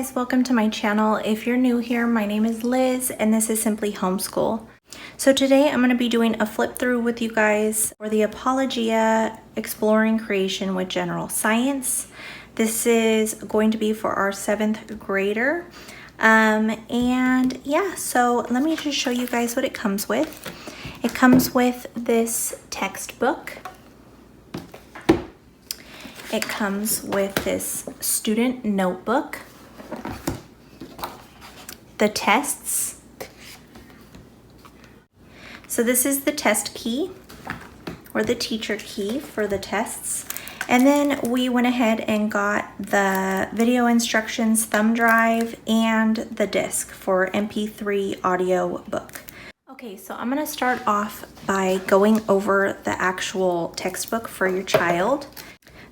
guys, welcome to my channel. If you're new here, my name is Liz and this is simply Homeschool. So today I'm going to be doing a flip through with you guys for the Apologia Exploring Creation with General Science. This is going to be for our 7th grader. And yeah, so let me just show you guys what it comes with. It comes with this textbook. It comes with this student notebook, the tests. So this is the test key or the teacher key for the tests. And then we went ahead and got the video instructions thumb drive and the disc for MP3 audio book. Okay, so I'm going to start off by going over the actual textbook for your child.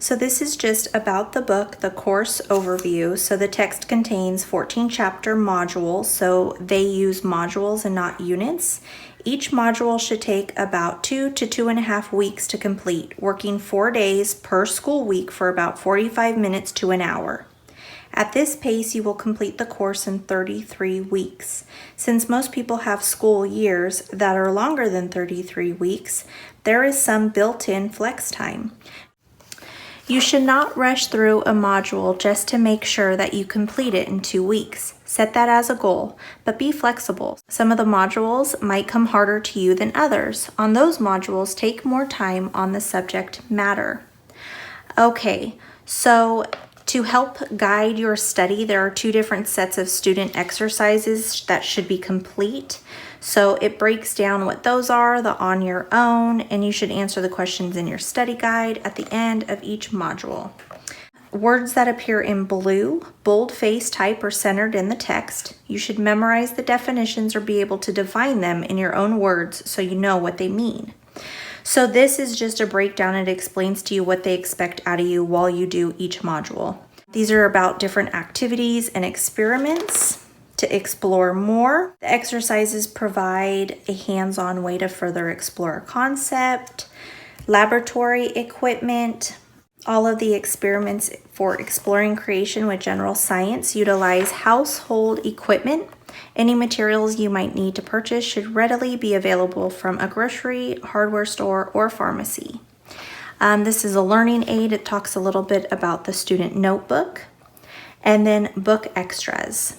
So this is just about the book, the course overview. So the text contains 14 chapter modules, so they use modules and not units. Each module should take about 2 to 2.5 weeks to complete, working 4 days per school week for about 45 minutes to an hour. At this pace, you will complete the course in 33 weeks. Since most people have school years that are longer than 33 weeks, there is some built-in flex time. You should not rush through a module just to make sure that you complete it in 2 weeks. Set that as a goal, but be flexible. Some of the modules might come harder to you than others. On those modules, take more time on the subject matter. Okay, so to help guide your study, there are 2 different sets of student exercises that should be complete. So it breaks down what those are, the on your own, and you should answer the questions in your study guide at the end of each module. Words that appear in blue, bold-face type are centered in the text. You should memorize the definitions or be able to define them in your own words so you know what they mean. So this is just a breakdown. It explains to you what they expect out of you while you do each module. These are about different activities and experiments to explore more. The exercises provide a hands-on way to further explore a concept, laboratory equipment. All of the experiments for exploring creation with general science utilize household equipment. Any materials you might need to purchase should readily be available from a grocery, hardware store, or pharmacy. This is a learning aid. It talks a little bit about the student notebook and then book extras.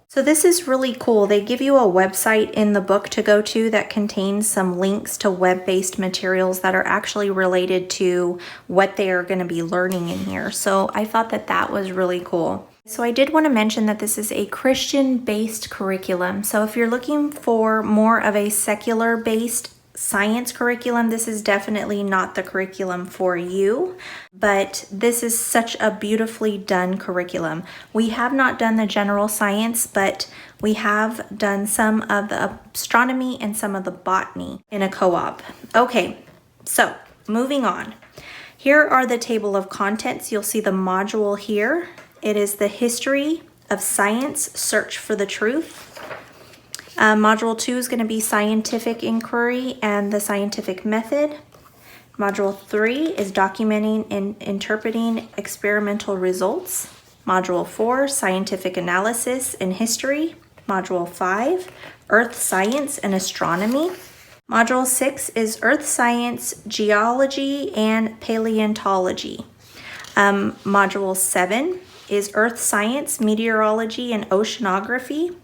So this is really cool. They give you a website in the book to go to that contains some links to web-based materials that are actually related to what they are going to be learning in here. So I thought that that was really cool. So I did want to mention that this is a Christian-based curriculum. So if you're looking for more of a secular-based science curriculum, this is definitely not the curriculum for you, but this is such a beautifully done curriculum. We have not done the general science, but we have done some of the astronomy and some of the botany in a co-op. Okay, so moving on. Here are the table of contents. You'll see the module here. It is the history of science, search for the truth. Module 2 is going to be scientific inquiry and the scientific method. Module 3 is documenting and interpreting experimental results. Module 4, scientific analysis and history. Module 5, earth science and astronomy. Module 6 is earth science, geology, and paleontology. Module 7 is earth science, meteorology, and oceanography.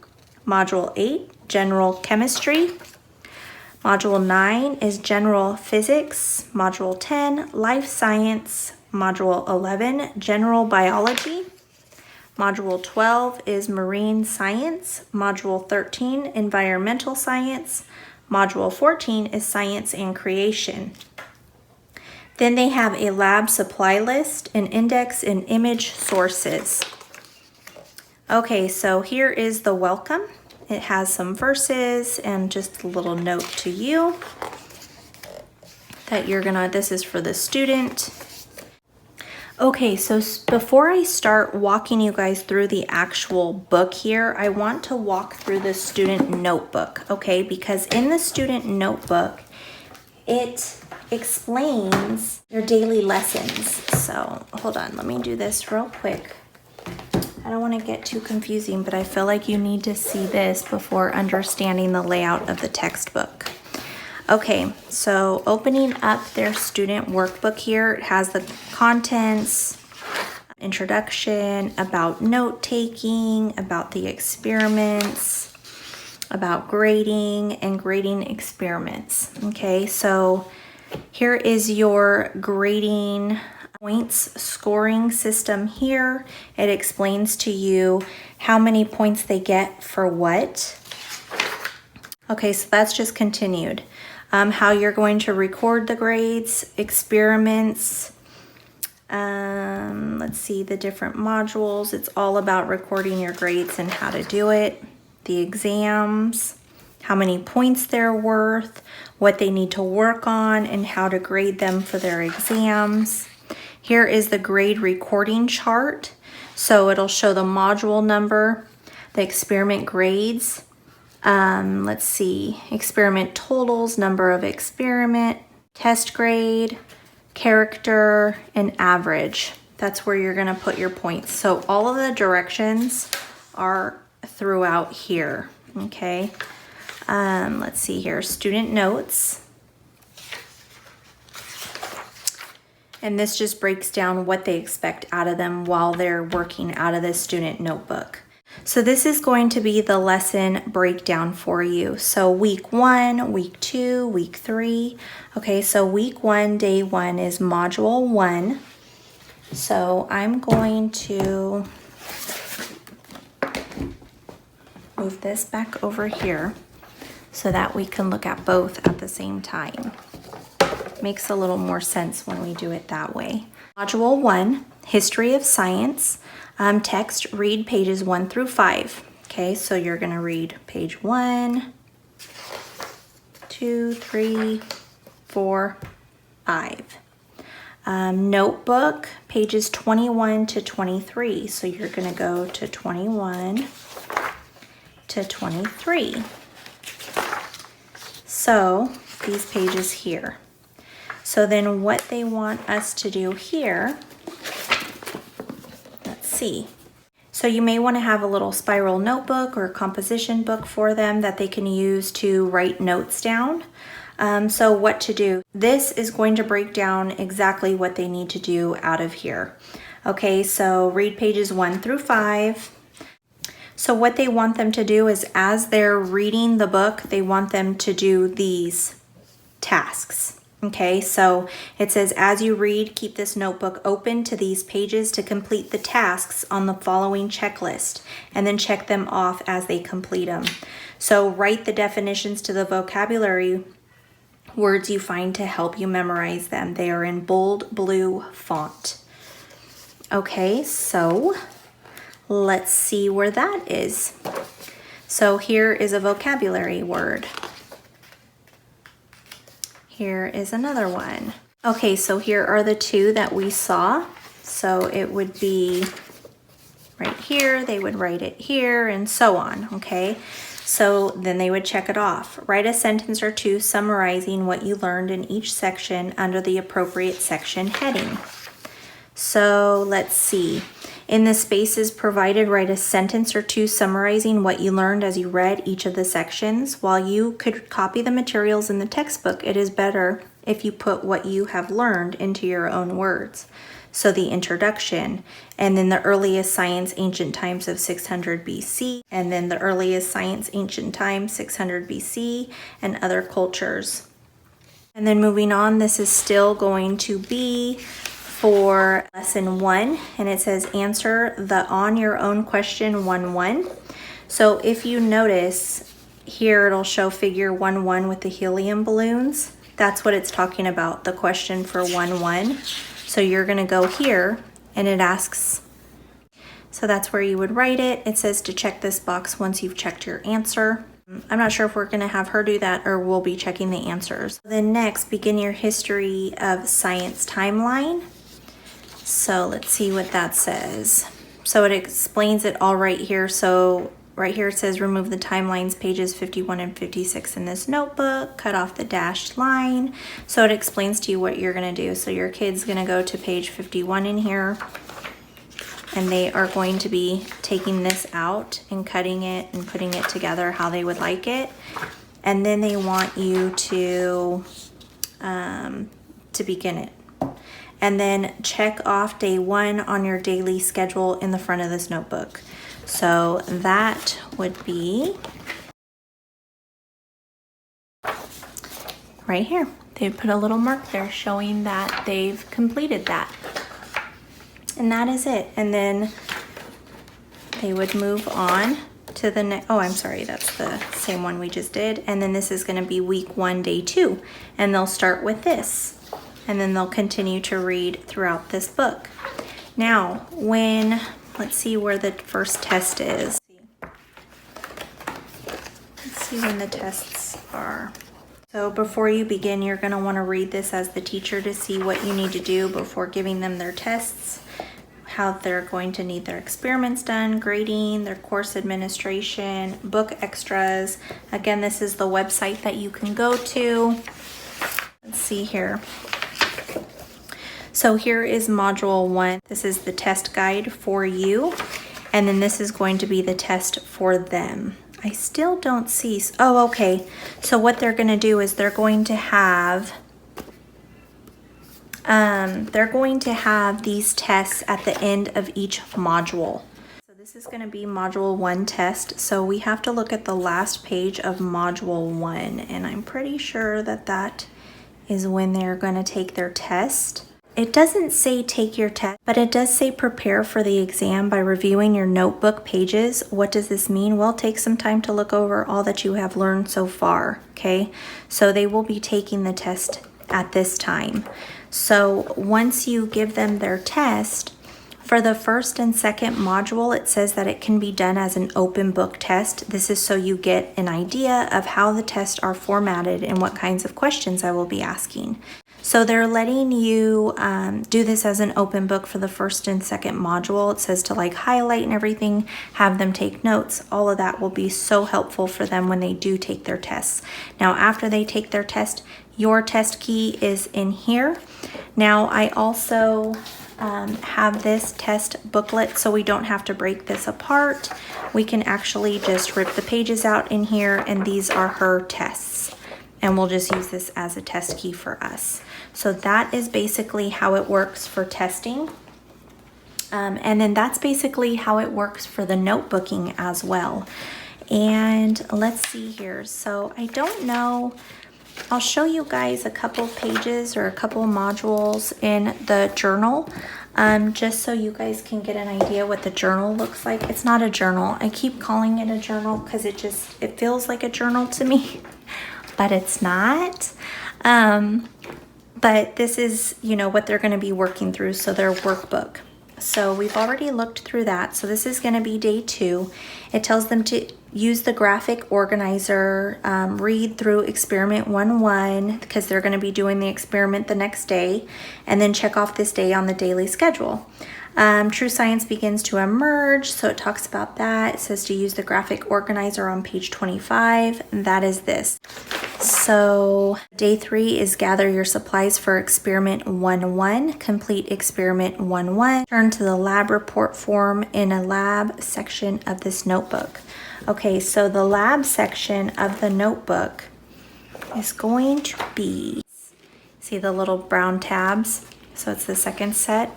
Module 8, general chemistry. Module 9 is general physics. Module 10, life science. Module 11, general biology. Module 12 is marine science. Module 13, environmental science. Module 14 is science and creation. Then they have a lab supply list, an index, and image sources. Okay, so here is the welcome. It has some verses and just a little note to you that this is for the student. Okay, so before I start walking you guys through the actual book here, I want to walk through the student notebook, okay? Because in the student notebook, it explains your daily lessons. So hold on, let me do this real quick. don't want to get too confusing, but I feel like you need to see this before understanding the layout of the textbook. Okay, so opening up their student workbook here, it has the contents, introduction, about note-taking, about the experiments, about grading, and grading experiments. Okay, so here is your grading points scoring system here. It explains to you how many points they get for what. Okay, so that's just continued. How you're going to record the grades, experiments, let's see, the different modules. It's all about recording your grades and how to do it. The exams, how many points they're worth, what they need to work on, and how to grade them for their exams. Here is the grade recording chart. So it'll show the module number, the experiment grades, let's see, experiment totals, number of experiment, test grade, character, and average. That's where you're gonna put your points. So all of the directions are throughout here, okay? Let's see here, student notes. And this just breaks down what they expect out of them while they're working out of this student notebook. So this is going to be the lesson breakdown for you. So week 1, week 2, week 3. Okay, so week 1, day 1 is module 1. So I'm going to move this back over here so that we can look at both at the same time. Makes a little more sense when we do it that way. Module 1, History of Science. Text, read pages 1 through 5. Okay, so you're going to read page 1, 2, 3, 4, 5. Notebook, pages 21 to 23. So you're going to go to 21 to 23. So these pages here. So then what they want us to do here, let's see. So you may want to have a little spiral notebook or composition book for them that they can use to write notes down. So what to do. This is going to break down exactly what they need to do out of here. Okay, so read pages 1 through 5. So what they want them to do is as they're reading the book, they want them to do these tasks. Okay, so it says, as you read, keep this notebook open to these pages to complete the tasks on the following checklist, and then check them off as they complete them. So write the definitions to the vocabulary words you find to help you memorize them. They are in bold blue font. Okay, so let's see where that is. So here is a vocabulary word. Here is another one. Okay, so here are the two that we saw. So it would be right here, they would write it here, and so on, okay? So then they would check it off. Write a sentence or two summarizing what you learned in each section under the appropriate section heading. So let's see. In the spaces provided, write a sentence or two summarizing what you learned as you read each of the sections. While you could copy the materials in the textbook, it is better if you put what you have learned into your own words. So the introduction, and then the earliest science, ancient times of 600 BC, and then the earliest science, ancient times, 600 BC, and other cultures. And then moving on, this is still going to be for lesson 1, and it says answer the on your own question 1-1. So if you notice here, it'll show figure 1-1 with the helium balloons. That's what it's talking about, the question for 1-1. So you're gonna go here and it asks, so that's where you would write it. It says to check this box once you've checked your answer. I'm not sure if we're gonna have her do that or we'll be checking the answers. Then next, begin your history of science timeline. So let's see what that says. So it explains it all right here. So right here it says remove the timelines, pages 51 and 56 in this notebook, cut off the dashed line. So it explains to you what you're gonna do. So your kid's gonna go to page 51 in here. and they are going to be taking this out and cutting it and putting it together how they would like it. And then they want you to begin it. And then check off day 1 on your daily schedule in the front of this notebook. So that would be right here. They put a little mark there showing that they've completed that. And that is it. And then they would move on to the next. Oh, I'm sorry, that's the same one we just did. And then this is going to be week 1, day 2. And they'll start with this. And then they'll continue to read throughout this book. Now, let's see where the first test is. Let's see when the tests are. So before you begin, you're going to want to read this as the teacher to see what you need to do before giving them their tests, how they're going to need their experiments done, grading, their course administration, book extras. Again, this is the website that you can go to. Let's see here. So here is module 1. This is the test guide for you. And then this is going to be the test for them. I still don't see. Oh, okay. So what they're going to do is they're going to have these tests at the end of each module. So this is going to be module 1 test. So we have to look at the last page of module 1. And I'm pretty sure that that is when they're going to take their test. It doesn't say take your test, but it does say prepare for the exam by reviewing your notebook pages. What does this mean? Well, take some time to look over all that you have learned so far, okay? So they will be taking the test at this time. So once you give them their test, for the first and second module, it says that it can be done as an open book test. This is so you get an idea of how the tests are formatted and what kinds of questions I will be asking. So they're letting you do this as an open book for the first and second module. It says to like highlight and everything, have them take notes. All of that will be so helpful for them when they do take their tests. Now, after they take their test, your test key is in here. Now, I also have this test booklet so we don't have to break this apart. We can actually just rip the pages out in here, and these are her tests. And we'll just use this as a test key for us. So that is basically how it works for testing. And then that's basically how it works for the notebooking as well. And let's see here. So I don't know, I'll show you guys a couple pages or a couple modules in the journal, just so you guys can get an idea what the journal looks like. It's not a journal. I keep calling it a journal because it feels like a journal to me. But it's not. But this is, what they're going to be working through, so their workbook. So we've already looked through that. So this is going to be day 2. It tells them to use the graphic organizer, read through experiment 1-1 because they're going to be doing the experiment the next day, and then check off this day on the daily schedule. True science begins to emerge, so it talks about that. It says to use the graphic organizer on page 25. And that is this. So day 3 is gather your supplies for experiment 1-1. Complete experiment 1-1. Turn to the lab report form in a lab section of this notebook. Okay, so the lab section of the notebook is going to be, see the little brown tabs? So it's the second set.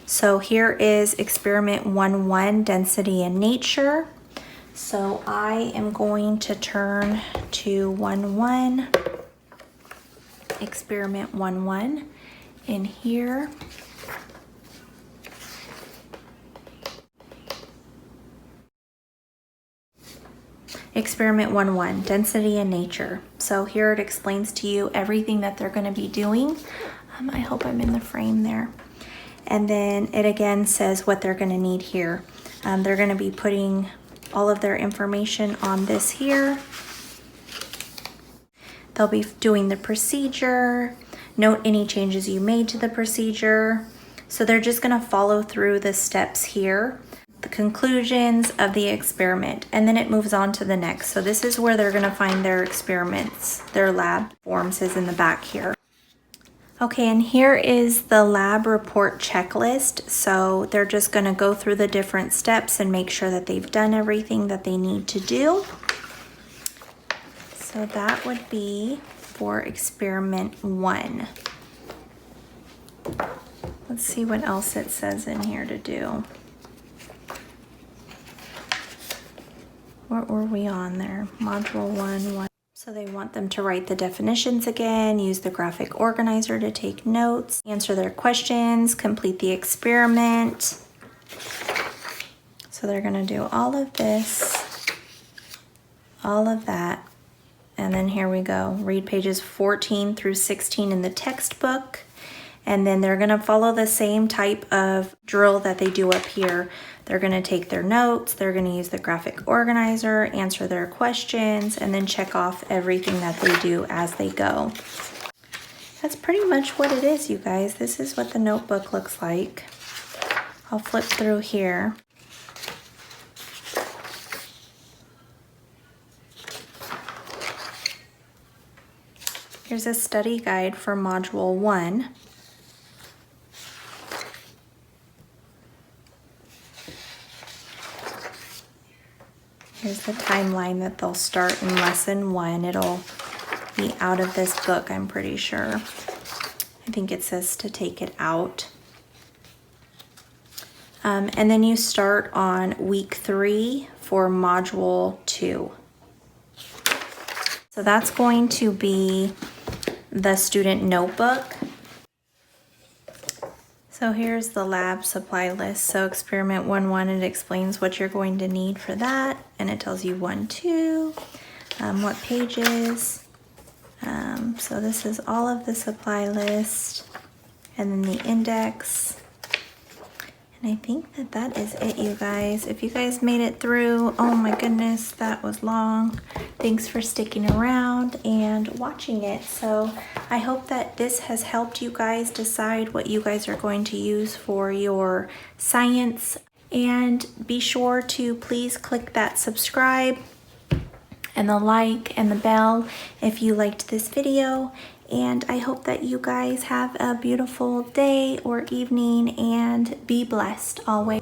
So here is experiment 1-1, density and nature. So I am going to turn to 1-1, experiment 1-1 in here. Experiment 1-1, density and nature. So here it explains to you everything that they're going to be doing. I hope I'm in the frame there. And then it again says what they're going to need here. They're going to be putting all of their information on this here. They'll be doing the procedure, note any changes you made to the procedure. So they're just going to follow through the steps here, the conclusions of the experiment, and then it moves on to the next. So this is where they're going to find their experiments. Their lab forms is in the back here. Okay, and here is the lab report checklist. So they're just going to go through the different steps and make sure that they've done everything that they need to do. So that would be for experiment 1. Let's see what else it says in here to do. What were we on there? Module 1. So they want them to write the definitions again, use the graphic organizer to take notes, answer their questions, complete the experiment. So they're gonna do all of this, all of that, and then here we go. Read pages 14 through 16 in the textbook. And then they're gonna follow the same type of drill that they do up here. They're gonna take their notes, they're gonna use the graphic organizer, answer their questions, and then check off everything that they do as they go. That's pretty much what it is, you guys. This is what the notebook looks like. I'll flip through here. Here's a study guide for Module 1. Here's the timeline that they'll start in lesson 1. It'll be out of this book, I'm pretty sure. I think it says to take it out. And then you start on week 3 for module 2. So that's going to be the student notebook. So here's the lab supply list. So experiment 1.1, it explains what you're going to need for that. And it tells you 1.2, what pages. So this is all of the supply list and then the index. And I think that that is it, you guys. If you guys made it through, oh my goodness, that was long. Thanks for sticking around and watching it. So I hope that this has helped you guys decide what you guys are going to use for your science. And be sure to please click that subscribe and the like and the bell if you liked this video. And I hope that you guys have a beautiful day or evening and be blessed always.